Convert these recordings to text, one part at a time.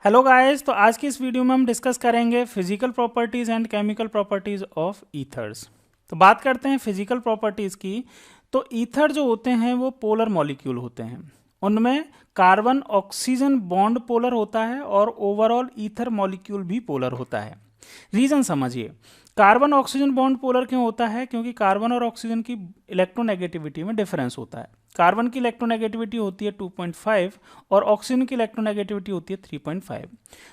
Hello guys, तो आज की इस वीडियो में हम डिस्कस करेंगे physical properties and chemical properties of ethers. तो बात करते हैं फिजिकल प्रॉपर्टीज़ की। तो ईथर जो होते हैं वो पोलर मॉलिक्यूल होते हैं। उनमें कार्बन ऑक्सीजन बॉन्ड पोलर होता है और ओवरऑल ईथर मॉलिक्यूल भी पोलर होता है। रीज़न समझिए, कार्बन ऑक्सीजन बॉन्ड पोलर क्यों होता है? क्योंकि कार्बन और ऑक्सीजन की इलेक्ट्रोनेगेटिविटी में डिफरेंस होता है। कार्बन की इलेक्ट्रोनेगेटिविटी होती है 2.5 और ऑक्सीजन की इलेक्ट्रोनेगेटिविटी होती है 3.5।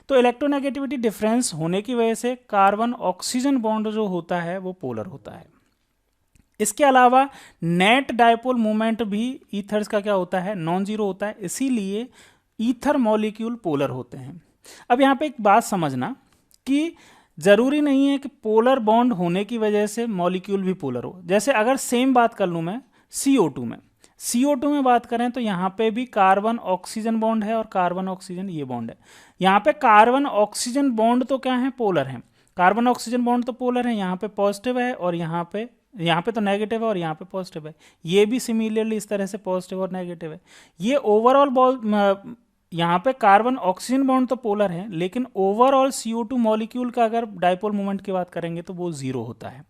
तो इलेक्ट्रोनेगेटिविटी डिफरेंस होने की वजह से कार्बन ऑक्सीजन बॉन्ड जो होता है वो पोलर होता है। इसके अलावा नेट डायपोल मोमेंट भी ईथर्स का क्या होता है? नॉन जीरो होता है, इसीलिए ईथर मॉलिक्यूल पोलर होते हैं। अब यहाँ पे एक बात समझना कि जरूरी नहीं है कि पोलर बॉन्ड होने की वजह से मॉलिक्यूल भी पोलर हो। जैसे अगर सेम बात कर लूँ मैं CO2 में, CO2 में बात करें तो यहाँ पे भी कार्बन ऑक्सीजन बॉन्ड है और कार्बन ऑक्सीजन ये बॉन्ड है। यहाँ पे कार्बन ऑक्सीजन बॉन्ड तो क्या है? पोलर है। कार्बन ऑक्सीजन बॉन्ड तो पोलर है, यहाँ पे पॉजिटिव है और यहाँ पे तो नेगेटिव है और यहाँ पे पॉजिटिव है। ये भी सिमिलरली इस तरह से पॉजिटिव और नेगेटिव है। ये ओवरऑल बॉल यहाँ पे कार्बन ऑक्सीजन बॉन्ड तो पोलर है, लेकिन ओवरऑल CO2 मॉलिक्यूल का अगर डायपोल मोमेंट की बात करेंगे तो वो जीरो होता है।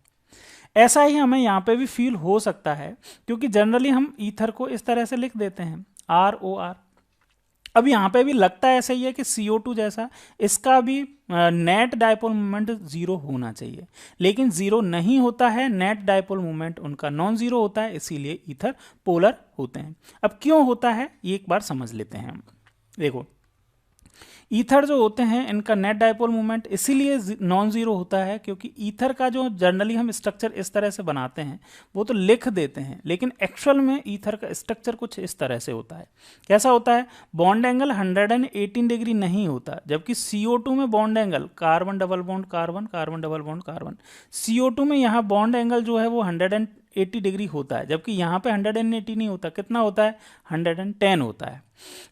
ऐसा ही हमें यहाँ पे भी फील हो सकता है, क्योंकि जनरली हम ईथर को इस तरह से लिख देते हैं ROR। अब यहाँ पे भी लगता है ऐसा ही है कि CO2 जैसा इसका भी नेट डायपोल मोमेंट जीरो होना चाहिए, लेकिन जीरो नहीं होता है। नेट डायपोल मोमेंट उनका नॉन जीरो होता है, इसीलिए ईथर पोलर होते हैं। अब क्यों होता है ये एक बार समझ लेते हैं हम। देखो, ईथर जो होते हैं इनका नेट डायपोल मोमेंट इसीलिए नॉन जीरो होता है क्योंकि ईथर का जो जनरली हम स्ट्रक्चर इस तरह से बनाते हैं वो तो लिख देते हैं, लेकिन एक्चुअल में ईथर का स्ट्रक्चर कुछ इस तरह से होता है। कैसा होता है? बॉन्ड एंगल 118 डिग्री नहीं होता, जबकि CO2 में bond angle carbon double bond carbon, carbon double bond carbon, CO2 में यहाँ बॉन्ड एंगल जो है वो 180 डिग्री होता है, जबकि यहाँ पे 180 नहीं होता। कितना होता है? 110 होता है।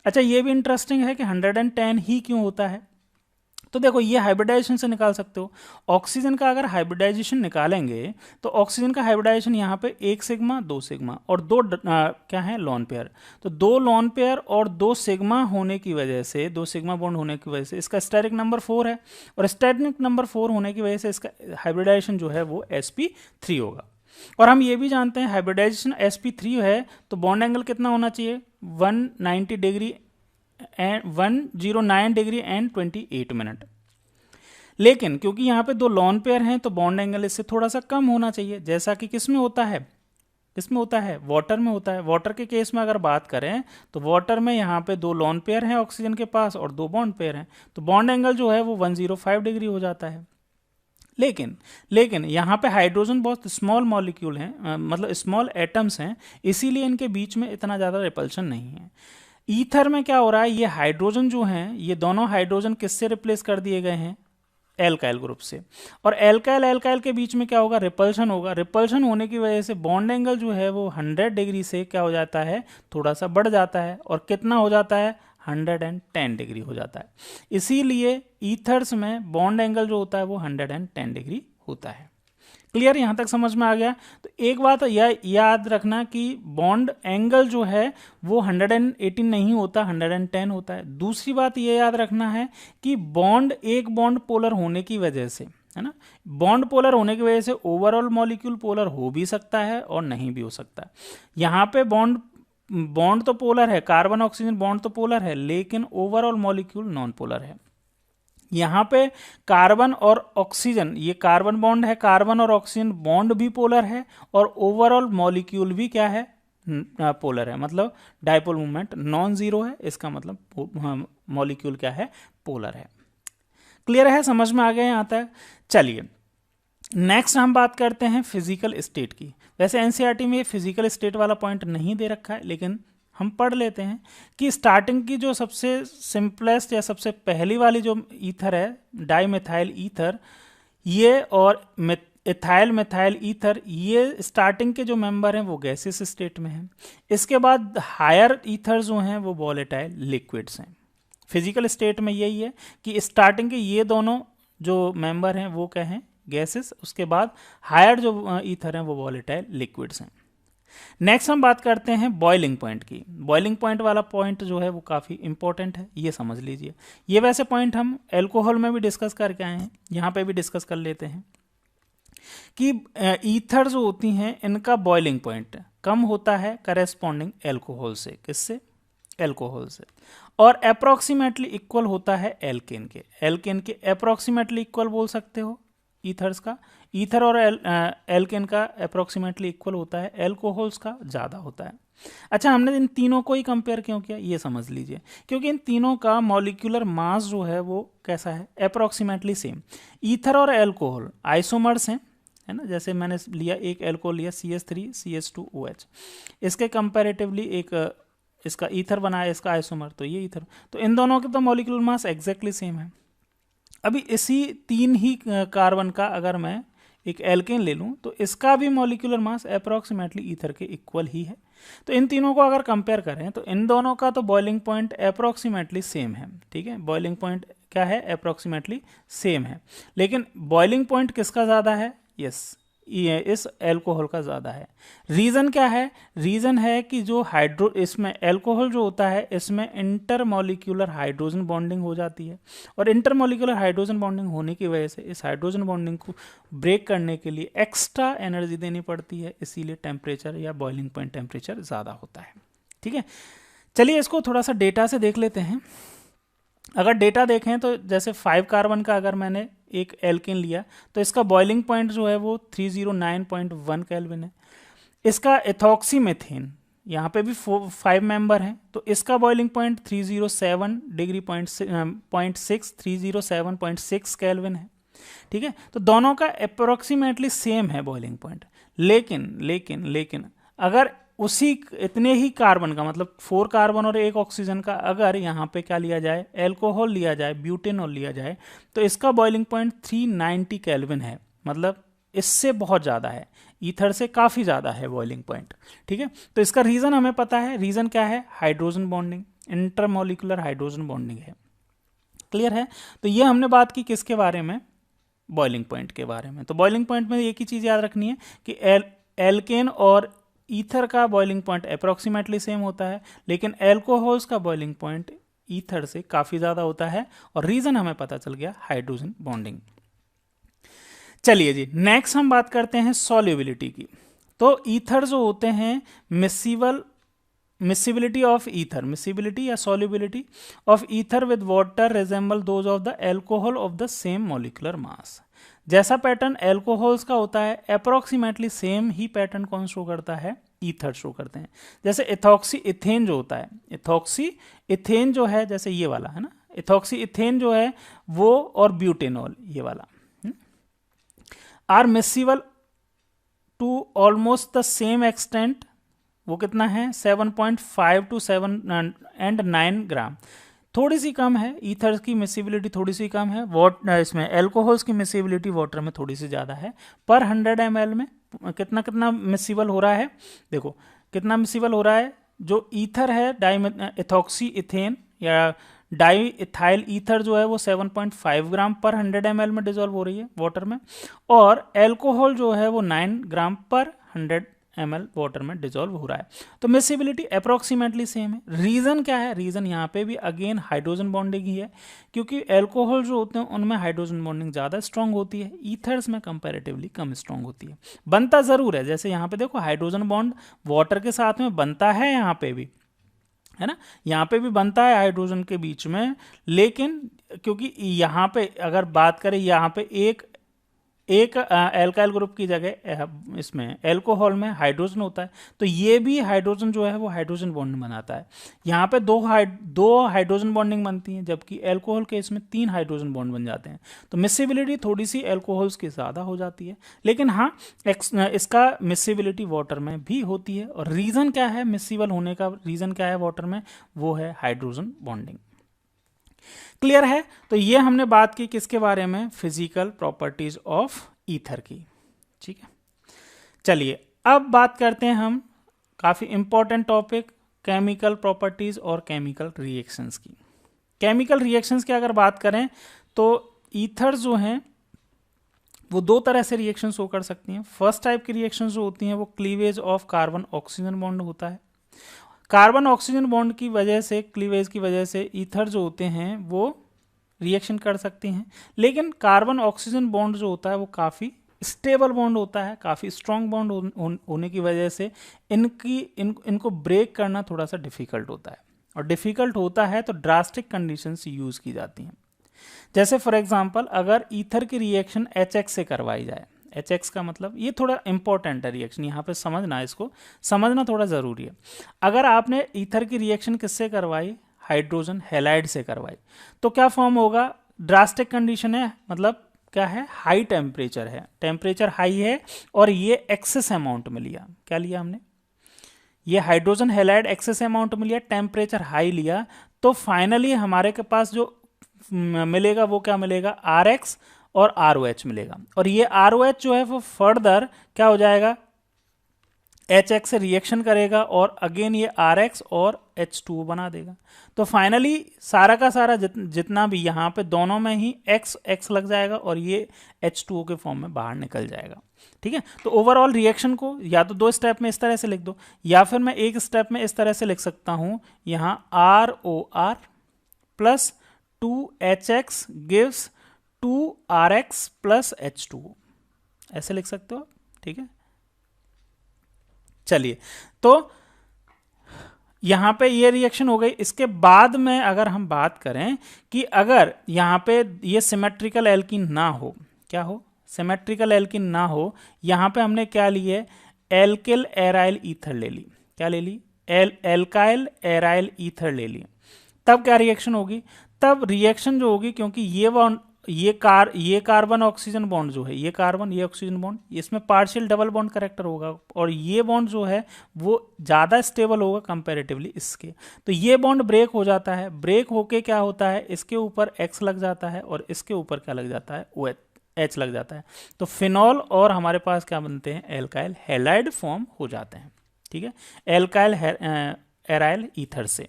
अच्छा, ये भी इंटरेस्टिंग है कि 110 ही क्यों होता है। तो देखो, ये हाइब्रिडाइजेशन से निकाल सकते हो। ऑक्सीजन का अगर हाइब्रिडाइजेशन निकालेंगे तो ऑक्सीजन का हाइब्रिडाइजेशन यहाँ पे 1 सिग्मा 2 सिग्मा और क्या है? Lone pair. तो 2 लॉन पेयर और 2 सिग्मा होने की वजह से, 2 सिग्मा बॉन्ड होने की वजह से इसका स्टेरिक नंबर 4 है, और स्टेरिक नंबर 4 होने की वजह से इसका हाइब्रिडाइजेशन जो है वो sp3 होगा। और हम ये भी जानते हैं हाइब्रिडाइजेशन sp3 है तो बॉन्ड एंगल कितना होना चाहिए? 190 degree and 109 degree and 28 minute. लेकिन क्योंकि यहाँ पे 2 लॉन पेयर हैं तो बॉन्ड एंगल इससे थोड़ा सा कम होना चाहिए, जैसा कि किस में होता है? किस में होता है? वाटर में होता है। वाटर के केस में अगर बात करें तो वाटर में यहाँ पे 2 लॉन पेयर हैं ऑक्सीजन के पास और 2 बॉन्ड पेयर हैं, तो बॉन्ड एंगल जो है वो 105 डिग्री हो जाता है। लेकिन यहाँ पे हाइड्रोजन बहुत स्मॉल मॉलिक्यूल हैं, मतलब स्मॉल एटम्स हैं, इसीलिए इनके बीच में इतना ज़्यादा रिपल्शन नहीं है। ईथर में क्या हो रहा है? ये हाइड्रोजन जो हैं, ये दोनों हाइड्रोजन किससे रिप्लेस कर दिए गए हैं? एल्काइल ग्रुप से। और एल्काइल एल्काइल के बीच में क्या होगा? रिपल्शन होगा। रिपल्शन होने की वजह से बॉन्ड एंगल जो है वो 100 डिग्री से क्या हो जाता है? थोड़ा सा बढ़ जाता है। और कितना हो जाता है? 110 डिग्री हो जाता है। इसीलिए ईथर्स में बॉन्ड एंगल जो होता है वो 110 डिग्री होता है। क्लियर? यहां तक समझ में आ गया? तो एक बात यह याद रखना कि बॉन्ड एंगल जो है वो 118 नहीं होता, 110 होता है। दूसरी बात यह याद रखना है कि एक बॉन्ड पोलर होने की वजह से, है ना, बॉन्ड पोलर होने की वजह से ओवरऑल मॉलिक्यूल पोलर हो भी सकता है और नहीं भी हो सकता। यहाँ पे बॉन्ड तो पोलर है, कार्बन ऑक्सीजन बॉन्ड तो पोलर है, लेकिन ओवरऑल मॉलिक्यूल नॉन पोलर है। यहाँ पे कार्बन और ऑक्सीजन, ये कार्बन बॉन्ड है, कार्बन और ऑक्सीजन बॉन्ड भी पोलर है और ओवरऑल मॉलिक्यूल भी क्या है? पोलर है। मतलब डायपोल मूवमेंट नॉन जीरो है, इसका मतलब मॉलिक्यूल क्या है? पोलर है। क्लियर है? समझ में आ गया यहाँ तक? चलिए, नेक्स्ट हम बात करते हैं फिजिकल स्टेट की। वैसे एनसीईआरटी में फिजिकल स्टेट वाला पॉइंट नहीं दे रखा है, लेकिन हम पढ़ लेते हैं कि स्टार्टिंग की जो सबसे सिंपलेस्ट या सबसे पहली वाली जो ईथर है, डाई मेथाइल ईथर, ये और इथाइल मेथाइल ईथर, ये स्टार्टिंग के जो मेंबर हैं वो गैसेस स्टेट में हैं। इसके बाद हायर ईथर जो हैं वो वॉलेटाइल लिक्विड्स हैं। फिजिकल स्टेट में यही है कि स्टार्टिंग के ये दोनों जो मेंबर हैं वो क्या हैं? गैसेस। उसके बाद हायर जो ईथर हैं वो वॉलेटाइल लिक्विड्स हैं। नेक्स्ट हम बात करते हैं बॉइलिंग पॉइंट की। बॉइलिंग पॉइंट वाला पॉइंट जो है वो काफ़ी इंपॉर्टेंट है, ये समझ लीजिए। ये वैसे पॉइंट हम एल्कोहल में भी डिस्कस करके आए हैं, यहाँ पे भी डिस्कस कर लेते हैं कि ईथर जो होती हैं इनका बॉइलिंग पॉइंट कम होता है करेस्पॉन्डिंग एल्कोहल से। किससे? एल्कोहल से। और अप्रोक्सीमेटली इक्वल होता है एल्केन के। एल्केन के अप्रोक्सीमेटली इक्वल बोल सकते हो ईथर्स का। ईथर और एल्केन का अप्रोक्सीमेटली इक्वल होता है, एल्कोहल्स का ज़्यादा होता है। अच्छा, हमने इन तीनों को ही कंपेयर क्यों किया, ये समझ लीजिए। क्योंकि इन तीनों का मॉलिक्यूलर मास जो है वो कैसा है? Approximately same. ईथर और एल्कोहल आइसोमर्स हैं, है ना। जैसे मैंने लिया एक एल्कोहल लिया CH3 CH2OH, इसके कंपैरेटिवली एक इसका ईथर बनाया, इसका आइसोमर, तो ये ईथर। तो इन दोनों के तो मॉलिक्यूलर मास एग्जैक्टली सेम है। अभी इसी 3 ही कार्बन का अगर मैं एक एल्केन ले लूँ तो इसका भी मॉलिक्यूलर मास अप्रोक्सीमेटली ईथर के इक्वल ही है। तो इन तीनों को अगर कंपेयर करें तो इन दोनों का तो बॉइलिंग पॉइंट अप्रोक्सीमेटली सेम है। ठीक है, बॉइलिंग पॉइंट क्या है? अप्रोक्सीमेटली सेम है। लेकिन बॉइलिंग पॉइंट किसका ज़्यादा है? यस, ये इस एल्कोहल का ज़्यादा है। रीज़न क्या है? रीज़न है कि जो इसमें एल्कोहल जो होता है इसमें इंटरमॉलिक्यूलर हाइड्रोजन बॉन्डिंग हो जाती है, और इंटरमॉलिक्यूलर हाइड्रोजन बॉन्डिंग होने की वजह से इस हाइड्रोजन बॉन्डिंग को ब्रेक करने के लिए एक्स्ट्रा एनर्जी देनी पड़ती है, इसीलिए टेम्परेचर या बॉइलिंग पॉइंट टेम्परेचर ज़्यादा होता है। ठीक है, चलिए इसको थोड़ा सा डेटा से देख लेते हैं। अगर डेटा देखें तो जैसे 5 कार्बन का अगर मैंने एक एल्केन लिया तो इसका बॉइलिंग पॉइंट जो है वो 309.1 केल्विन है। इसका एथॉक्सी मेथेन, यहाँ पे भी 5 मेंबर हैं, तो इसका boiling point 307 degree point 307.6 kelvin है। ठीक है, तो दोनों का अप्रोक्सीमेटली सेम है बॉइलिंग पॉइंट। लेकिन लेकिन लेकिन अगर उसी इतने ही कार्बन का, मतलब 4 कार्बन और 1 ऑक्सीजन का, अगर यहाँ पे क्या लिया जाए? एल्कोहल लिया जाए, ब्यूटेनॉल लिया जाए, तो इसका बॉइलिंग पॉइंट 390 केल्विन है। मतलब इससे बहुत ज़्यादा है, ईथर से काफ़ी ज़्यादा है बॉइलिंग पॉइंट। ठीक है, तो इसका रीज़न हमें पता है। रीज़न क्या है? Hydrogen bonding, intermolecular hydrogen bonding है। क्लियर है? तो ये हमने बात की किसके बारे में? बॉइलिंग पॉइंट के बारे में। तो बॉइलिंग पॉइंट में एक ही चीज़ याद रखनी है कि एल्केन और ईथर का बॉइलिंग पॉइंट अप्रोक्सीमेटली सेम होता है, लेकिन एल्कोहल्स का बॉइलिंग पॉइंट ईथर से काफ़ी ज़्यादा होता है, और रीज़न हमें पता चल गया, हाइड्रोजन बॉन्डिंग। चलिए जी, नेक्स्ट हम बात करते हैं सॉल्युबिलिटी की। तो ईथर जो होते हैं, मिसिबिलिटी ऑफ ईथर, मिसिबिलिटी या solubility of ether with water resemble those of the alcohol of the same molecular mass. जैसा पैटर्न एल्कोहल्स का होता है, अप्रोक्सीमेटली सेम ही पैटर्न कौन शो करता है? ईथर शो करते हैं। जैसे इथॉक्सी इथेन जो होता है, इथॉक्सी इथेन जो है, जैसे ये वाला है ना, इथॉक्सी इथेन जो है वो, और ब्यूटेनॉल ये वाला, are miscible to almost the same extent. वो कितना है? 7.5 to 7 and 9 ग्राम। थोड़ी सी कम है, ईथर की मिसिबिलिटी थोड़ी सी कम है, इसमें एल्कोहल्स की मिसिबिलिटी वाटर में थोड़ी सी ज़्यादा है। पर 100 ml में कितना कितना मिसिबल हो रहा है? देखो कितना मिसिबल हो रहा है। जो ईथर है इथॉक्सी इथेन या डाई इथाइल ईथर जो है वो 7.5 ग्राम पर 100 ml में डिजोल्व हो रही है वाटर में, और एल्कोहल जो है वो 9 ग्राम पर 100 ml वाटर में डिजोल्व हो रहा है। तो मिसिबिलिटी अप्रोक्सीमेटली सेम है। रीज़न क्या है? रीज़न यहाँ पे भी अगेन हाइड्रोजन बॉन्डिंग ही है, क्योंकि एल्कोहल जो होते हैं उनमें हाइड्रोजन बॉन्डिंग ज़्यादा स्ट्रांग होती है, ईथर्स में कंपैरेटिवली कम स्ट्रांग होती है। बनता ज़रूर है, जैसे यहाँ पे देखो हाइड्रोजन बॉन्ड वाटर के साथ में बनता है, यहाँ पे भी है ना, यहाँ पे भी बनता है हाइड्रोजन के बीच में, लेकिन क्योंकि यहाँ पे अगर बात करें, यहाँ पे एक एल्काइल ग्रुप की जगह इसमें एल्कोहल में हाइड्रोजन होता है, तो ये भी हाइड्रोजन जो है वो हाइड्रोजन बॉन्ड बनाता है। यहाँ पे दो हाइड्रोजन बॉन्डिंग बनती हैं, जबकि एल्कोहल के इसमें 3 हाइड्रोजन बॉन्ड बन जाते हैं। तो मिसिबिलिटी थोड़ी सी एल्कोहल्स की ज़्यादा हो जाती है, लेकिन हाँ इसका मिसिबिलिटी वाटर में भी होती है। और रीज़न क्या है मिसिबल होने का? रीज़न क्या है वाटर में? वो है हाइड्रोजन बॉन्डिंग। क्लियर है? तो ये हमने बात की किसके बारे में? फिजिकल प्रॉपर्टीज ऑफ ईथर की। ठीक है, चलिए अब बात करते हैं हम काफ़ी इंपॉर्टेंट टॉपिक, केमिकल प्रॉपर्टीज और केमिकल रिएक्शंस की। केमिकल रिएक्शंस की अगर बात करें तो ईथर जो हैं वो दो तरह से रिएक्शन शो कर सकती हैं। फर्स्ट टाइप की रिएक्शन जो होती हैं वो cleavage of carbon oxygen bond होता है। कार्बन ऑक्सीजन बॉन्ड की वजह से, क्लीवेज की वजह से ईथर जो होते हैं वो रिएक्शन कर सकती हैं, लेकिन कार्बन ऑक्सीजन बॉन्ड जो होता है वो काफ़ी स्टेबल बॉन्ड होता है, काफ़ी स्ट्रॉन्ग बॉन्ड होने की वजह से इनको ब्रेक करना थोड़ा सा डिफ़िकल्ट होता है, और डिफ़िकल्ट होता है तो ड्रास्टिक कंडीशंस यूज़ की जाती हैं। जैसे फॉर एग्जांपल अगर ईथर की रिएक्शन HX से करवाई जाए, HX का मतलब, ये थोड़ा इंपॉर्टेंट है रिएक्शन, यहाँ पे समझना, इसको समझना थोड़ा ज़रूरी है। अगर आपने ईथर की रिएक्शन किससे करवाई, हाइड्रोजन हैलाइड से करवाई, तो क्या फॉर्म होगा, ड्रास्टिक कंडीशन है, मतलब क्या है, हाई टेम्परेचर है, टेम्परेचर हाई है, और ये एक्सेस अमाउंट में लिया, क्या लिया हमने, ये हाइड्रोजन हैलाइड एक्सेस अमाउंट में लिया, टेम्परेचर हाई लिया, तो फाइनली हमारे के पास जो मिलेगा वो क्या मिलेगा, RX और ROH मिलेगा, और ये ROH जो है वो फर्दर क्या हो जाएगा, HX से रिएक्शन करेगा और अगेन ये RX और H2O बना देगा। तो फाइनली सारा का सारा जितना भी यहाँ पे दोनों में ही X लग जाएगा और ये H2O के फॉर्म में बाहर निकल जाएगा। ठीक है, तो ओवरऑल रिएक्शन को या तो दो स्टेप में इस तरह से लिख दो, या फिर मैं एक स्टेप में इस तरह से लिख सकता हूँ, यहाँ ROR plus 2HX gives 2RX plus H2O, ऐसे लिख सकते हो। ठीक है, चलिए, तो यहां पे ये रिएक्शन हो गई। इसके बाद में अगर हम बात करें कि अगर यहां पे ये सिमेट्रिकल एल्कीन ना हो, क्या हो, सिमेट्रिकल एल्कीन ना हो, यहां पे हमने क्या लिए, एल्किल एराइल ईथर ले ली, क्या ले ली, एल्काइल एराइल ईथर ले ली, तब क्या रिएक्शन होगी, तब रिएक्शन जो होगी, क्योंकि ये कार्बन ऑक्सीजन बॉन्ड जो है, ये कार्बन ये ऑक्सीजन बॉन्ड, इसमें पार्शियल डबल बॉन्ड करेक्टर होगा, और ये बॉन्ड जो है वो ज़्यादा स्टेबल होगा कंपैरेटिवली इसके, तो ये बॉन्ड ब्रेक हो जाता है, ब्रेक होके क्या होता है, इसके ऊपर X लग जाता है और इसके ऊपर क्या लग जाता है, OH लग जाता है, तो फिनॉल और हमारे पास क्या बनते हैं, एल्काइल हैलाइड फॉर्म हो जाते हैं। ठीक है, एल्काइल एराइल ईथर से।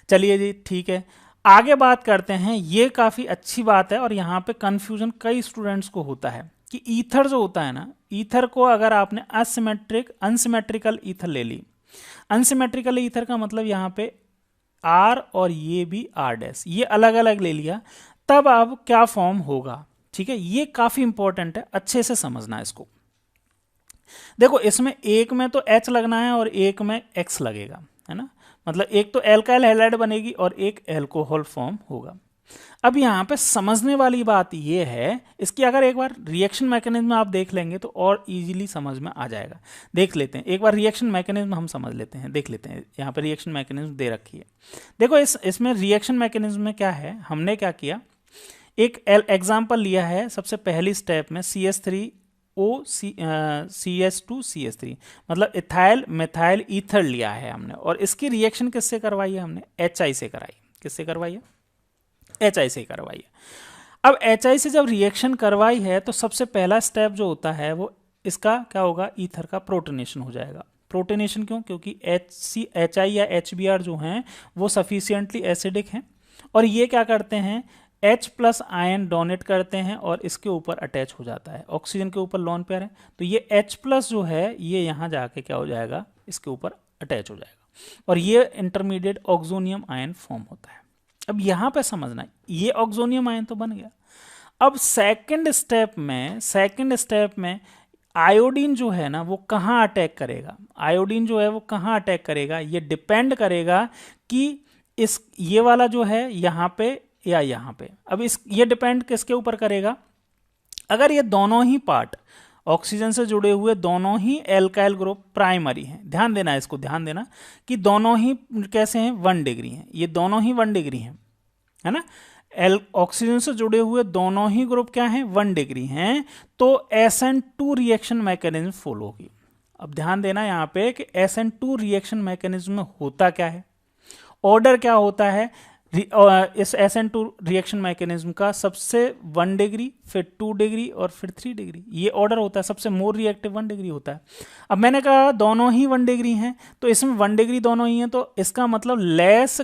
चलिए जी, ठीक है, आगे बात करते हैं। ये काफ़ी अच्छी बात है और यहाँ पे कंफ्यूजन कई स्टूडेंट्स को होता है कि ईथर जो होता है ना, ईथर को अगर आपने अनसिमेट्रिकल ईथर ले ली, अनसिमेट्रिकल ईथर का मतलब यहाँ पे R और ये भी R', ये अलग अलग ले लिया, तब अब क्या फॉर्म होगा। ठीक है, ये काफ़ी इंपॉर्टेंट है, अच्छे से समझना इसको। देखो, इसमें एक में तो H लगना है और एक में X लगेगा, है ना, मतलब एक तो एल्काइल हैलाइड बनेगी और एक एल्कोहल फॉर्म होगा। अब यहाँ पे समझने वाली बात ये है, इसकी अगर एक बार रिएक्शन मैकेनिज्म आप देख लेंगे तो और इजीली समझ में आ जाएगा। देख लेते हैं एक बार रिएक्शन मैकेनिज्म हम समझ लेते हैं, देख लेते हैं। यहाँ पे रिएक्शन मैकेनिज्म दे रखी है, देखो इसमें रिएक्शन मैकेनिज्म में क्या है, हमने क्या किया, एक एग्जाम्पल लिया है। सबसे पहली स्टेप में CH3OCH2CH3 मतलब इथाइल मिथाइल ईथर लिया है हमने, और इसकी रिएक्शन किससे करवाई है हमने, HI से कराई। किससे करवाई है, HI से करवाई है। अब HI से जब रिएक्शन करवाई है तो सबसे पहला स्टेप जो होता है वो इसका क्या होगा, ईथर का प्रोटोनेशन हो जाएगा। प्रोटोनेशन क्यों, क्योंकि HI या HBr जो हैं वो सफिशिएंटली एसिडिक हैं, और ये क्या करते हैं, H+ आयन डोनेट करते हैं और इसके ऊपर अटैच हो जाता है, ऑक्सीजन के ऊपर लोन पेयर है, तो ये H+ जो है ये यहाँ जाके क्या हो जाएगा, इसके ऊपर अटैच हो जाएगा, और ये इंटरमीडिएट ऑक्सोनियम आयन फॉर्म होता है। अब यहाँ पे समझना, ये ऑक्सोनियम आयन तो बन गया। अब सेकंड स्टेप में आयोडीन जो है ना वो कहाँ अटैक करेगा, आयोडीन जो है वो कहाँ अटैक करेगा, ये डिपेंड करेगा कि ये वाला जो है यहाँ पे या यहाँ पे। अब ये डिपेंड किसके ऊपर करेगा, अगर ये दोनों ही पार्ट ऑक्सीजन से जुड़े हुए दोनों ही एल्काइल ग्रुप प्राइमरी हैं, ध्यान देना इसको, ध्यान देना कि दोनों ही कैसे हैं, 1 डिग्री हैं, ये दोनों ही 1 डिग्री हैं, है ना, ऑक्सीजन से जुड़े हुए दोनों ही ग्रुप क्या हैं, 1 डिग्री हैं, तो SN2 रिएक्शन मैकेनिज्म फॉलो होगी। अब ध्यान देना यहाँ पे कि SN2 रिएक्शन मैकेनिज्म में होता क्या है, ऑर्डर क्या होता है, इस SN2 रिएक्शन मैकेनिज्म का सबसे 1 डिग्री, फिर 2 डिग्री और फिर 3 डिग्री, ये ऑर्डर होता है। सबसे मोर रिएक्टिव 1 डिग्री होता है। अब मैंने कहा दोनों ही 1 डिग्री हैं, तो इसमें 1 डिग्री दोनों ही हैं, तो इसका मतलब लेस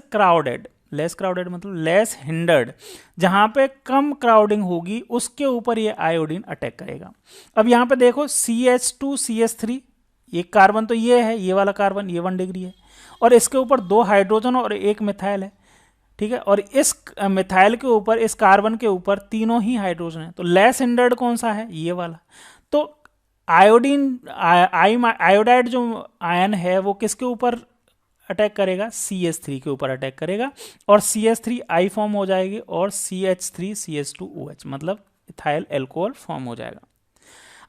लेस क्राउडेड मतलब लेस हिंडर्ड, जहां पे कम क्राउडिंग होगी उसके ऊपर ये आयोडीन अटैक करेगा। अब यहाँ पे देखो CH2CH3, ये कार्बन तो ये है, ये वाला कार्बन, ये 1 डिग्री है, और इसके ऊपर 2 हाइड्रोजन और 1 मिथाइल है, ठीक है। और इस मिथाइल के ऊपर, इस कार्बन के ऊपर तीनों ही हाइड्रोजन है, तो लेस हिंडर्ड कौन सा है, ये वाला। तो आयोडीन आयोडाइड जो आयन है वो किसके ऊपर अटैक करेगा, CH3 के ऊपर अटैक करेगा, और CH3 फॉर्म हो जाएगी और CH3CH2OH मतलब इथाइल एल्कोहल फॉर्म हो जाएगा।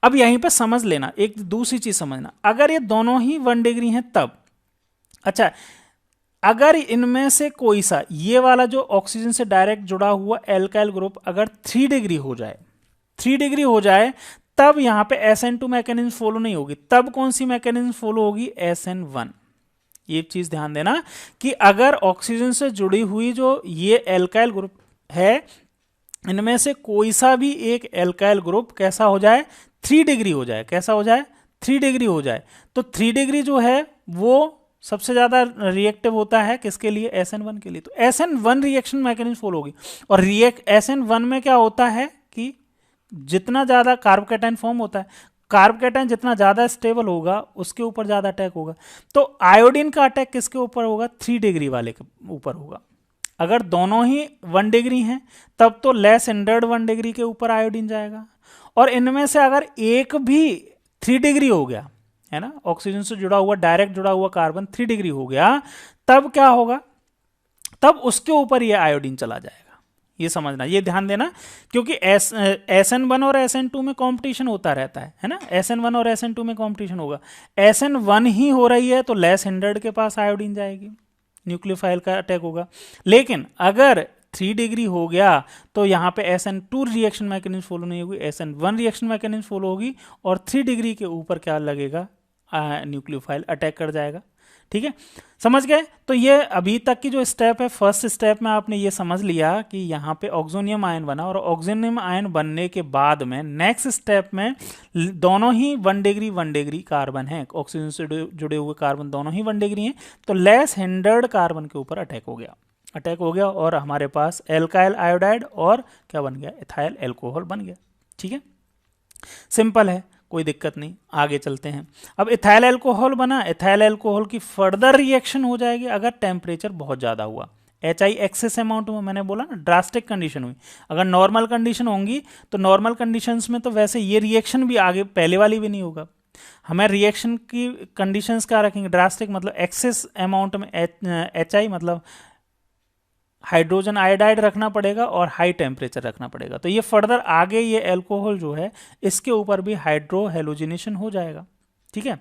अब यहीं पे समझ लेना, एक दूसरी चीज समझना, अगर ये दोनों ही 1 डिग्री हैं तब, अच्छा अगर इनमें से कोई सा, ये वाला जो ऑक्सीजन से डायरेक्ट जुड़ा हुआ एल्काइल ग्रुप अगर 3 डिग्री हो जाए, 3 डिग्री हो जाए, तब यहां पे SN2 मैकेनिज्म फॉलो नहीं होगी। तब कौन सी मैकेनिज्म फॉलो होगी, SN1। ये चीज ध्यान देना कि अगर ऑक्सीजन से जुड़ी हुई जो ये एल्काइल ग्रुप है, इनमें से कोई सा भी एक एल्काइल ग्रुप कैसा हो जाए, 3 डिग्री हो जाए, कैसा हो जाए, 3 डिग्री हो जाए, तो 3 डिग्री जो है वो सबसे ज्यादा रिएक्टिव होता है किसके लिए, SN1 के लिए। तो SN1 रिएक्शन मैकेनिज्म फॉलो होगी, और SN1 में क्या होता है कि जितना ज्यादा कार्बोकैटायन फॉर्म होता है, कार्बोकैटायन जितना ज्यादा स्टेबल होगा उसके ऊपर ज्यादा अटैक होगा। तो आयोडीन का अटैक किसके ऊपर होगा, 3 डिग्री वाले के ऊपर होगा। अगर दोनों ही 1 डिग्री हैं तब तो लेस हिंडर्ड 1 डिग्री के ऊपर आयोडीन जाएगा, और इनमें से अगर एक भी 3 डिग्री हो गया है ना, ऑक्सीजन से जुड़ा हुआ, डायरेक्ट जुड़ा हुआ कार्बन 3 डिग्री हो गया, तब क्या होगा, तब उसके ऊपर ये आयोडीन चला जाएगा। ये समझना, ये ध्यान देना, क्योंकि SN1 और SN2 में कंपटीशन होता रहता है ना, SN1 और SN2 में कंपटीशन होगा। SN1 ही हो रही है तो लेस हिंडर्ड के पास आयोडीन जाएगी, न्यूक्लियोफाइल का अटैक होगा। लेकिन अगर 3 डिग्री हो गया तो यहाँ पे SN2 रिएक्शन मैकेनिज्म फॉलो नहीं होगी, SN1 रिएक्शन मैकेनिज्म फॉलो होगी, और 3 डिग्री के ऊपर क्या लगेगा, न्यूक्लियोफाइल अटैक कर जाएगा। ठीक है, समझ गए। तो ये अभी तक की जो स्टेप है, फर्स्ट स्टेप में आपने ये समझ लिया कि यहाँ पे ऑक्सोनियम आयन बना, और ऑक्सोनियम आयन बनने के बाद में नेक्स्ट स्टेप में दोनों ही 1 डिग्री कार्बन है, ऑक्सीजन से जुड़े हुए कार्बन दोनों ही 1 डिग्री हैं, तो लेस हिंडर्ड कार्बन के ऊपर अटैक हो गया, और हमारे पास एल्काइल आयोडाइड और क्या बन गया, इथाइल एल्कोहल बन गया। ठीक है, सिंपल है, कोई दिक्कत नहीं। आगे चलते हैं। अब इथाइल अल्कोहल बना, इथाइल अल्कोहल की फर्दर रिएक्शन हो जाएगी अगर टेम्परेचर बहुत ज़्यादा हुआ, HI एक्सेस अमाउंट में, मैंने बोला ना ड्रास्टिक कंडीशन हुई। अगर नॉर्मल कंडीशन होंगी तो नॉर्मल कंडीशंस में तो वैसे ये रिएक्शन भी आगे पहले वाली भी नहीं होगा। हमें रिएक्शन की कंडीशंस क्या रखेंगे, ड्रास्टिक मतलब एक्सेस अमाउंट में HI मतलब हाइड्रोजन आयोडाइड रखना पड़ेगा और हाई टेम्परेचर रखना पड़ेगा। तो ये फर्दर आगे ये एल्कोहल जो है इसके ऊपर भी हाइड्रो हेलोजिनेशन हो जाएगा। ठीक है,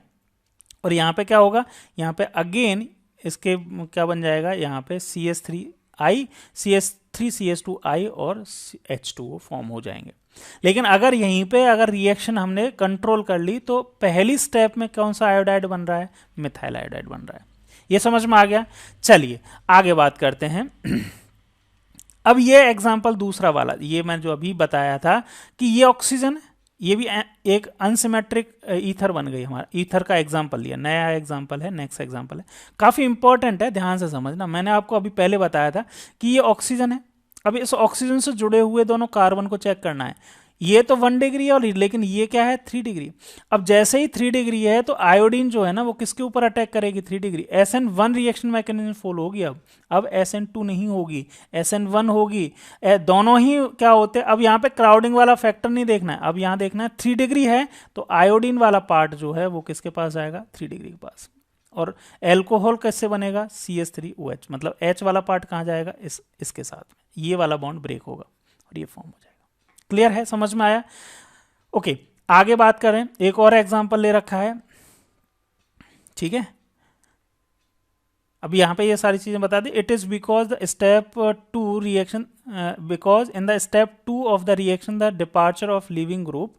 और यहाँ पे क्या होगा, यहाँ पे अगेन इसके क्या बन जाएगा, यहाँ पे CH3I CH3CH2I और H2O फॉर्म हो जाएंगे। लेकिन अगर यहीं पे अगर रिएक्शन हमने कंट्रोल कर ली तो पहली स्टेप में कौन सा आयोडाइड बन रहा है, मिथाइल आयोडाइड बन रहा है। ये समझ में आ गया। चलिए आगे बात करते हैं। अब ये एग्जाम्पल दूसरा वाला, ये मैं जो अभी बताया था कि ये ऑक्सीजन, ये भी एक अनसिमेट्रिक ईथर बन गई, हमारा ईथर का एग्जाम्पल लिया, नया एग्जाम्पल है, नेक्स्ट एग्जाम्पल है, काफ़ी इंपॉर्टेंट है, ध्यान से समझना। मैंने आपको अभी पहले बताया था कि ये ऑक्सीजन है, अब इस ऑक्सीजन से जुड़े हुए दोनों कार्बन को चेक करना है। ये तो 1 डिग्री है, और लेकिन ये क्या है, 3 डिग्री। अब जैसे ही 3 डिग्री है तो आयोडीन जो है ना वो किसके ऊपर अटैक करेगी, 3 degree, SN1 reaction mechanism follow होगी। अब SN2 नहीं होगी, SN1 होगी, दोनों ही क्या होते हैं। अब यहाँ पे क्राउडिंग वाला फैक्टर नहीं देखना है, अब यहाँ देखना है 3 डिग्री है तो आयोडीन वाला पार्ट जो है वो किसके पास जाएगा, 3 डिग्री के पास। और एल्कोहल कैसे बनेगा, CH3OH, मतलब H वाला पार्ट कहाँ जाएगा, इसके साथ में, ये वाला बॉन्ड ब्रेक होगा और ये फॉर्म हो जाएगा। क्लियर है, समझ में आया। ओके, आगे बात करें, एक और एग्जांपल ले रखा है। ठीक है, अब यहां पे ये सारी चीजें बता दी। It is because the step 2 reaction, because in the step 2 of the reaction the departure of leaving group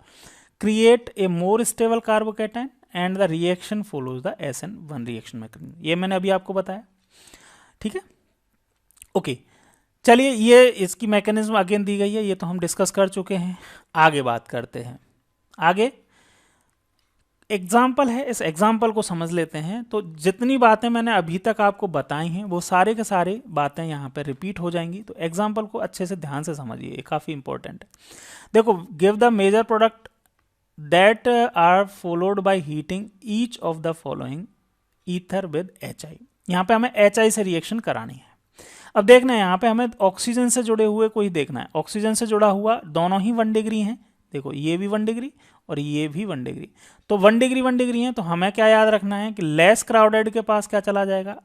create a more stable carbocation and the reaction follows the SN1 reaction mechanism. ये मैंने अभी आपको बताया। ठीक है, okay, चलिए ये इसकी मैकेनिज्म अगेन दी गई है, ये तो हम डिस्कस कर चुके हैं। आगे बात करते हैं। आगे एग्जाम्पल है, इस एग्जाम्पल को समझ लेते हैं। तो जितनी बातें मैंने अभी तक आपको बताई हैं वो सारे के सारे बातें यहाँ पे रिपीट हो जाएंगी। तो एग्जाम्पल को अच्छे से ध्यान से समझिए, ये काफ़ी इंपॉर्टेंट है। देखो, give the major product that are followed by heating each of the following ether with HI। यहाँ पे हमें HI से रिएक्शन करानी है। अब देखना है, यहाँ पे हमें ऑक्सीजन से जुड़े हुए को ही देखना है। ऑक्सीजन से जुड़ा हुआ दोनों ही 1 डिग्री हैं। देखो, ये भी 1 डिग्री और ये भी 1 डिग्री, तो 1 डिग्री 1 डिग्री है। तो हमें क्या याद रखना है कि लेस क्राउडेड के पास क्या चला जाएगा,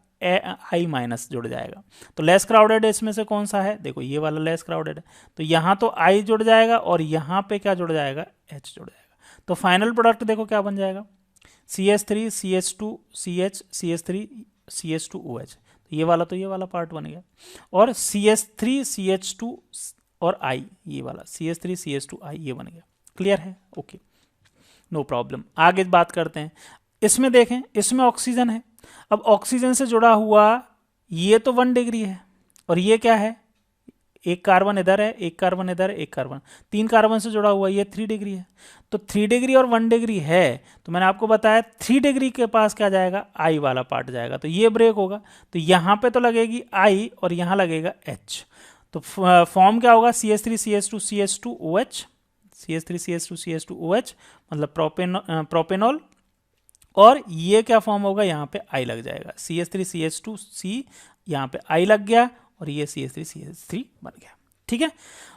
I माइनस जुड़ जाएगा। तो लेस क्राउडेड इसमें से कौन सा है, देखो ये वाला लेस क्राउडेड है, तो यहाँ तो I जुड़ जाएगा और यहाँ पे क्या जुड़ जाएगा, H जुड़ जाएगा। तो फाइनल प्रोडक्ट देखो क्या बन जाएगा, CH3 CH2 CH CH3 CH2OH। ये वाला तो ये वाला पार्ट बन गया, और CH3 CH2 और I, ये वाला CH3 CH2 I ये बन गया। क्लियर है, ओके, नो प्रॉब्लम। आगे बात करते हैं। इसमें देखें, इसमें ऑक्सीजन है। अब ऑक्सीजन से जुड़ा हुआ ये तो 1 डिग्री है, और ये क्या है, एक कार्बन इधर है, एक कार्बन इधर है, एक कार्बन, 3 कार्बन से जुड़ा हुआ ये 3 डिग्री है। तो 3 डिग्री और 1 डिग्री है, तो मैंने आपको बताया 3 डिग्री के पास क्या जाएगा, I वाला पार्ट जाएगा, तो ये ब्रेक होगा। तो यहाँ पे तो लगेगी I और यहाँ लगेगा H। तो फॉर्म क्या होगा, CH3 CH2 CH2OH, CH3 CH2 CH2OH मतलब प्रोपेनॉल, और ये क्या फॉर्म होगा, यहाँ पे I लग जाएगा, CH3 CH2 C, यहाँ पे I लग गया और ये CH3 CH3 बन गया। ठीक है,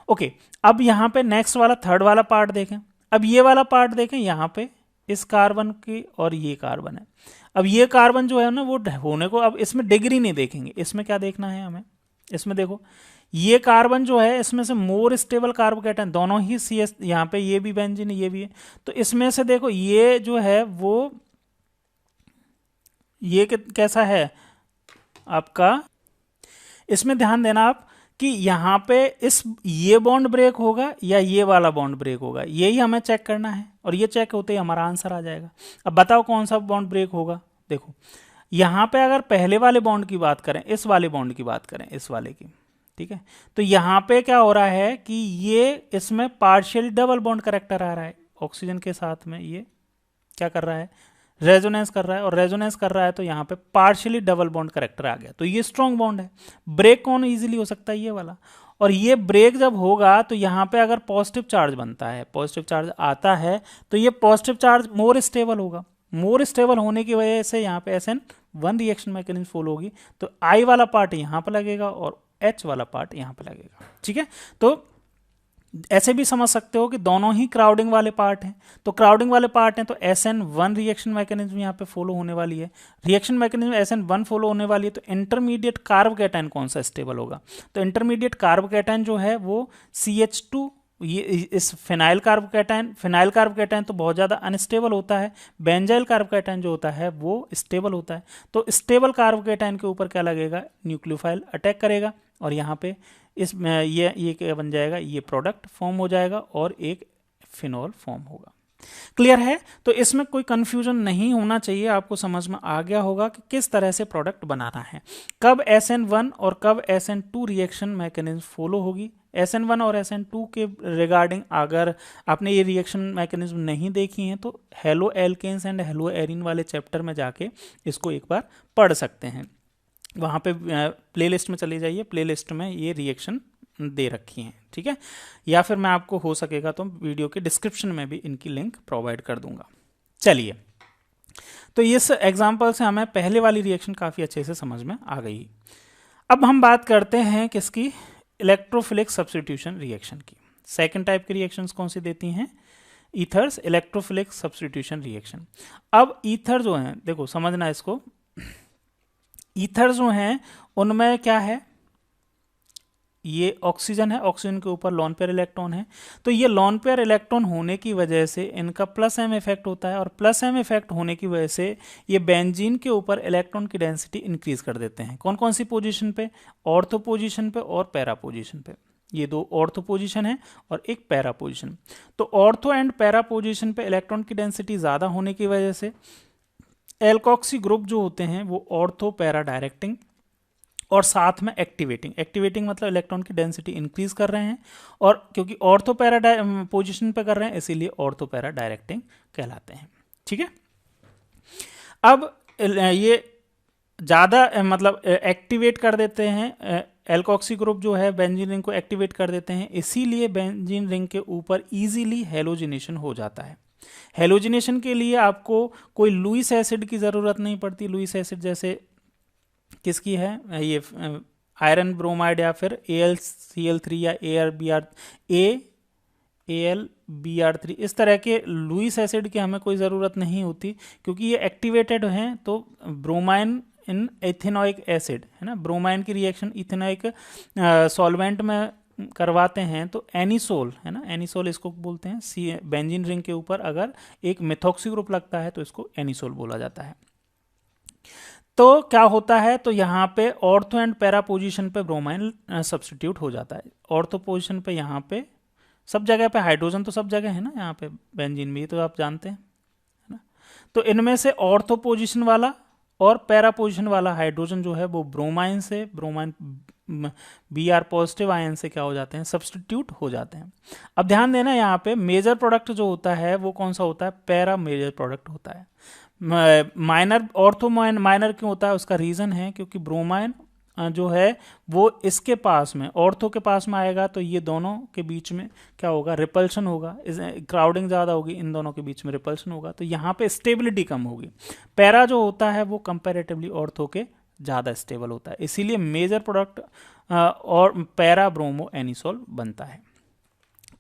ओके। अब यहाँ पे नेक्स्ट वाला थर्ड वाला पार्ट देखें। अब ये वाला पार्ट देखें, यहाँ पे इस कार्बन की और ये कार्बन है। अब ये कार्बन जो है ना वो होने को, अब इसमें डिग्री नहीं देखेंगे, इसमें क्या देखना है हमें, इसमें देखो ये कार्बन जो है इसमें से मोर स्टेबल कार्बोकेटन, दोनों ही CS, यहाँ पे ये भी बेंजीन ये भी है। तो इसमें से देखो ये जो है वो ये कैसा है आपका, इसमें ध्यान देना आप कि यहाँ पे ये बॉन्ड ब्रेक होगा या ये वाला बॉन्ड ब्रेक होगा, यही हमें चेक करना है, और ये चेक होते ही हमारा आंसर आ जाएगा। अब बताओ कौन सा बॉन्ड ब्रेक होगा। देखो यहाँ पे अगर पहले वाले बॉन्ड की बात करें, इस वाले बॉन्ड की बात करें, इस वाले की, ठीक है, तो यहाँ पे क्या हो रहा है कि ये इसमें पार्शियल डबल बॉन्ड करेक्टर आ रहा है, ऑक्सीजन के साथ में ये क्या कर रहा है, रेजोनेंस कर रहा है, और रेजोनेंस कर रहा है तो यहाँ पे पार्शियली डबल बॉन्ड करेक्टर आ गया, तो ये स्ट्रॉन्ग बॉन्ड है। ब्रेक कौन इजीली हो सकता है, ये वाला। और ये ब्रेक जब होगा तो यहाँ पे अगर पॉजिटिव चार्ज बनता है, पॉजिटिव चार्ज आता है, तो ये पॉजिटिव चार्ज मोर स्टेबल होगा। मोर स्टेबल होने की वजह से यहाँ पे SN1 रिएक्शन मैकेनिज्म फॉलो होगी, तो I वाला पार्ट यहाँ पे लगेगा और H वाला पार्ट यहाँ पे लगेगा। ठीक है, तो ऐसे भी समझ सकते हो कि दोनों ही क्राउडिंग वाले पार्ट हैं। तो क्राउडिंग वाले पार्ट हैं तो SN1 रिएक्शन मैकेनिज्म यहाँ पे फॉलो होने वाली है। रिएक्शन मैकेनिज्म SN1 फॉलो होने वाली है, तो इंटरमीडिएट कार्बोकैटायन कौन सा स्टेबल होगा, तो इंटरमीडिएट कार्बोकैटायन जो है वो CH2, ये इस फिनाइल कार्बोकैटायन तो बहुत ज़्यादा अनस्टेबल होता है, बेंजाइल कार्बोकैटायन जो होता है वो स्टेबल होता है। तो स्टेबल कार्बोकैटायन के ऊपर क्या लगेगा, न्यूक्लियोफाइल अटैक करेगा, और यहाँ पे इसमें ये क्या बन जाएगा, ये प्रोडक्ट फॉर्म हो जाएगा और एक फिनॉल फॉर्म होगा। क्लियर है, तो इसमें कोई कंफ्यूजन नहीं होना चाहिए, आपको समझ में आ गया होगा कि किस तरह से प्रोडक्ट बनाना है, कब SN1 और कब SN2 रिएक्शन मैकेनिज्म फॉलो होगी। SN1 और SN2 के रिगार्डिंग अगर आपने ये रिएक्शन मैकेनिज्म नहीं देखी हैं तो haloalkanes and haloarenes वाले चैप्टर में जाके इसको एक बार पढ़ सकते हैं, वहाँ पे प्लेलिस्ट में चले जाइए, प्लेलिस्ट में ये रिएक्शन दे रखी हैं। ठीक है, या फिर मैं आपको हो सकेगा तो वीडियो के डिस्क्रिप्शन में भी इनकी लिंक प्रोवाइड कर दूंगा। चलिए, तो इस एग्जांपल से हमें पहले वाली रिएक्शन काफ़ी अच्छे से समझ में आ गई। अब हम बात करते हैं किसकी, इलेक्ट्रोफिलिक सब्स्टिट्यूशन रिएक्शन की। सेकेंड टाइप की रिएक्शंस कौन सी देती हैं, ईथर्स, इलेक्ट्रोफिलिक सब्स्टिट्यूशन रिएक्शन। अब ईथर जो हैं, देखो समझना इसको, ईथर जो हैं उनमें क्या है, ये ऑक्सीजन है, ऑक्सीजन के ऊपर लोन पेयर इलेक्ट्रॉन है, तो ये लोन पेयर इलेक्ट्रॉन होने की वजह से इनका +m इफेक्ट होता है, और +m इफेक्ट होने की वजह से ये बेंजीन के ऊपर इलेक्ट्रॉन की डेंसिटी इंक्रीज कर देते हैं। कौन कौन सी पोजीशन पे, ऑर्थो पोजीशन पे और पैरा पोजीशन पे। ये दो ऑर्थो पोजीशन है और एक पैरा पोजीशन। तो ऑर्थो एंड पैरा पोजीशन पे इलेक्ट्रॉन की डेंसिटी ज़्यादा होने की वजह से एल्कोक्सी ग्रुप जो होते हैं वो ऑर्थो पैरा डायरेक्टिंग और साथ में एक्टिवेटिंग मतलब इलेक्ट्रॉन की डेंसिटी इंक्रीज कर रहे हैं, और क्योंकि ऑर्थो पैरा पोजीशन पे कर रहे हैं इसीलिए ऑर्थो पैरा डायरेक्टिंग कहलाते हैं। ठीक है। अब ये ज़्यादा मतलब एक्टिवेट कर देते हैं, एल्कोक्सी ग्रुप जो है बेंजीन रिंग को एक्टिवेट कर देते हैं, इसीलिए बेंजीन रिंग के ऊपर इजीली हेलोजिनेशन हो जाता है। हेलोजिनेशन के लिए आपको कोई लुईस एसिड की ज़रूरत नहीं पड़ती। लुईस एसिड जैसे किसकी है, ये आयरन ब्रोमाइड या फिर AlCl3 या AlBr3, इस तरह के लुईस एसिड की हमें कोई ज़रूरत नहीं होती, क्योंकि ये एक्टिवेटेड हैं। तो ब्रोमाइन इन एथेनोइक एसिड है ना, ब्रोमाइन की रिएक्शन इथेनोइक सॉल्वेंट में करवाते हैं तो एनिसोल है ना, एनिसोल इसको बोलते हैं। बेंजीन रिंग के ऊपर अगर एक मेथॉक्सी ग्रुप लगता है तो इसको एनिसोल बोला जाता है। तो क्या होता है, तो यहाँ पे ऑर्थो एंड पैरा पोजीशन पे ब्रोमाइन सब्स्टिट्यूट हो जाता है। ऑर्थो पोजीशन पे यहाँ पे सब जगह पे हाइड्रोजन तो सब जगह है ना, यहाँ पे बेंजीन में, तो आप जानते हैं है ना। तो इनमें से ऑर्थो पोजीशन वाला और पैरा पोजीशन वाला हाइड्रोजन जो है वो ब्रोमाइन से, ब्रोमाइन Br पॉजिटिव आयन से क्या हो जाते हैं, सब्स्टिट्यूट हो जाते हैं। अब ध्यान देना, यहाँ पे मेजर प्रोडक्ट जो होता है वो कौन सा होता है, पैरा मेजर प्रोडक्ट होता है। माइनर, ऑर्थो माइनर क्यों होता है, उसका रीजन है क्योंकि ब्रोमाइन जो है वो इसके पास में, ऑर्थो के पास में आएगा तो ये दोनों के बीच में क्या होगा, रिपल्शन होगा, क्राउडिंग ज़्यादा होगी, इन दोनों के बीच में रिपल्शन होगा, तो यहाँ पे स्टेबिलिटी कम होगी। पैरा जो होता है वो कंपैरेटिवली ऑर्थो के ज़्यादा स्टेबल होता है, इसीलिए मेजर प्रोडक्ट और पैरा ब्रोमो एनिसोल बनता है।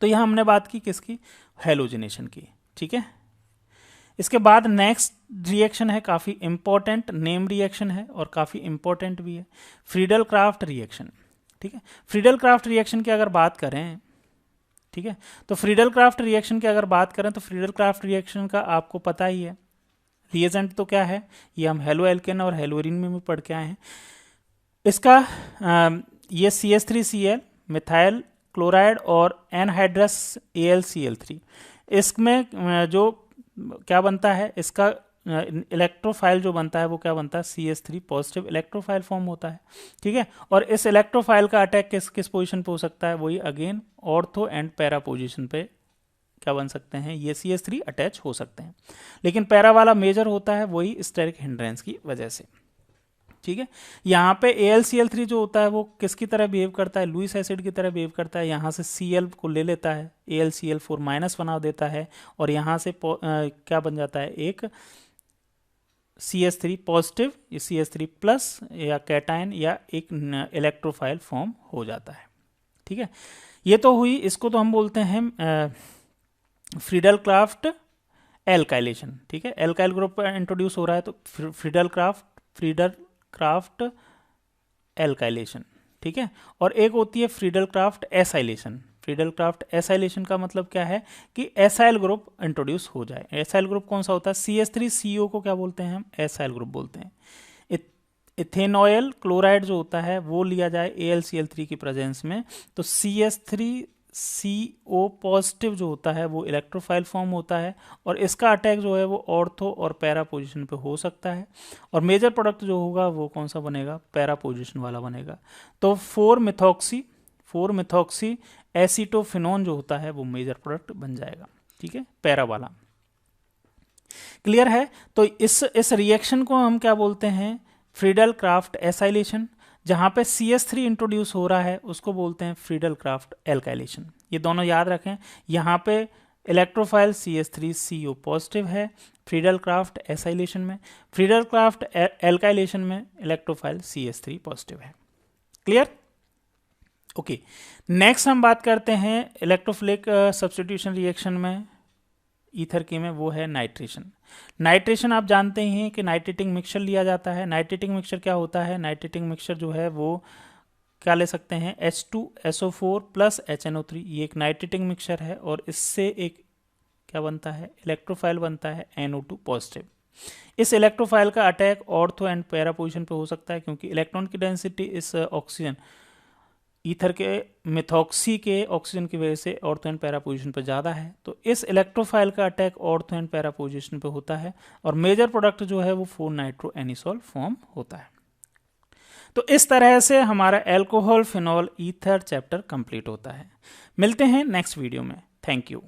तो यहाँ हमने बात की किसकी, हेलोजिनेशन की। ठीक है, इसके बाद नेक्स्ट रिएक्शन है, काफ़ी इंपॉर्टेंट नेम रिएक्शन है और काफ़ी इंपॉर्टेंट भी है, फ्रीडल क्राफ्ट रिएक्शन। ठीक है, फ्रीडल क्राफ्ट रिएक्शन की अगर बात करें, ठीक है, तो फ्रीडल क्राफ्ट रिएक्शन की अगर बात करें तो फ्रीडल क्राफ्ट रिएक्शन का आपको पता ही है, रिएजेंट तो क्या है, ये हम हेलो एल्केन और हेलोरिन में भी पढ़ के आए हैं। इसका ये CH3Cl मिथाइल क्लोराइड और एनहाइड्रस AlCl3, इसमें जो क्या बनता है, इसका इलेक्ट्रोफाइल जो बनता है वो क्या बनता है, CH3 पॉजिटिव इलेक्ट्रोफाइल फॉर्म होता है। ठीक है, और इस इलेक्ट्रोफाइल का अटैक किस किस पोजीशन पे हो सकता है, वही again ortho and para position पे क्या बन सकते हैं, ये CH3 अटैच हो सकते हैं, लेकिन पैरा वाला मेजर होता है वही स्टेरिक हिंड्रेंस की वजह से। ठीक है, यहाँ पे AlCl3 जो होता है वो किसकी तरह बिहेव करता है, लुईस एसिड की तरह बिहेव करता है, यहाँ से Cl को ले लेता है, AlCl4 माइनस बना देता है और यहाँ से क्या बन जाता है, एक CH3 पॉजिटिव, CH3 प्लस या कैटाइन या एक इलेक्ट्रोफाइल फॉर्म हो जाता है। ठीक है, ये तो हुई, इसको तो हम बोलते हैं फ्रीडल क्राफ्ट एल्काइलेशन। ठीक है, एल्काइल ग्रुप इंट्रोड्यूस हो रहा है तो फ्रीडल क्राफ्ट एल्काइलेशन। ठीक है, और एक होती है Friedel Crafts acylation. Friedel Crafts acylation का मतलब क्या है कि एसाइल ग्रुप इंट्रोड्यूस हो जाए। एसाइल ग्रुप कौन सा होता है, CH3CO को क्या बोलते हैं हम, एसाइल ग्रुप बोलते हैं। इथेनॉयल क्लोराइड जो होता है वो लिया जाए AlCl3 की प्रेजेंस में, तो CH3CO पॉजिटिव जो होता है वो इलेक्ट्रोफाइल फॉर्म होता है और इसका अटैक जो है वो ऑर्थो और पैरा पोजीशन पे हो सकता है, और मेजर प्रोडक्ट जो होगा वो कौन सा बनेगा, पैरा पोजीशन वाला बनेगा। तो 4 मिथॉक्सी एसीटोफिनोन जो होता है वो मेजर प्रोडक्ट बन जाएगा। ठीक है, पैरा वाला। क्लियर है, तो इस रिएक्शन को हम क्या बोलते हैं, फ्रीडल क्राफ्ट एसाइलेशन। जहाँ पे CH3 इंट्रोड्यूस हो रहा है उसको बोलते हैं फ्रीडल क्राफ्ट एल्काइलेशन। ये दोनों याद रखें, यहाँ पे इलेक्ट्रोफाइल CH3CO पॉजिटिव है फ्रीडल क्राफ्ट एसाइलेशन में, फ्रीडल क्राफ्ट एल्काइलेशन में इलेक्ट्रोफाइल CH3 पॉजिटिव है। Clear, okay. नेक्स्ट हम बात करते हैं इलेक्ट्रोफिलिक सब्स्टिट्यूशन रिएक्शन में ईथर की में, वो है नाइट्रेशन। नाइट्रेशन आप जानते ही हैं कि नाइट्रेटिंग मिक्सचर लिया जाता है। नाइट्रेटिंग मिक्सचर क्या होता है, नाइट्रेटिंग मिक्सचर जो है वो क्या ले सकते हैं, H2SO4 प्लस HNO3, ये एक नाइट्रेटिंग मिक्सचर है और इससे एक क्या बनता है, इलेक्ट्रोफाइल बनता है NO2 पॉजिटिव। इस इलेक्ट्रोफाइल का attack ortho and para position पे हो सकता है क्योंकि इलेक्ट्रॉन की डेंसिटी इस ऑक्सीजन ईथर के मिथॉक्सी के ऑक्सीजन की वजह से ऑर्थो एंड पैरा पोजीशन पर ज़्यादा है, तो इस इलेक्ट्रोफाइल का attack ortho and para position पर होता है और मेजर प्रोडक्ट जो है वो 4-नाइट्रो एनिसोल फॉर्म होता है। तो इस तरह से हमारा alcohol phenol ether chapter complete होता है। मिलते हैं नेक्स्ट वीडियो में। Thank you.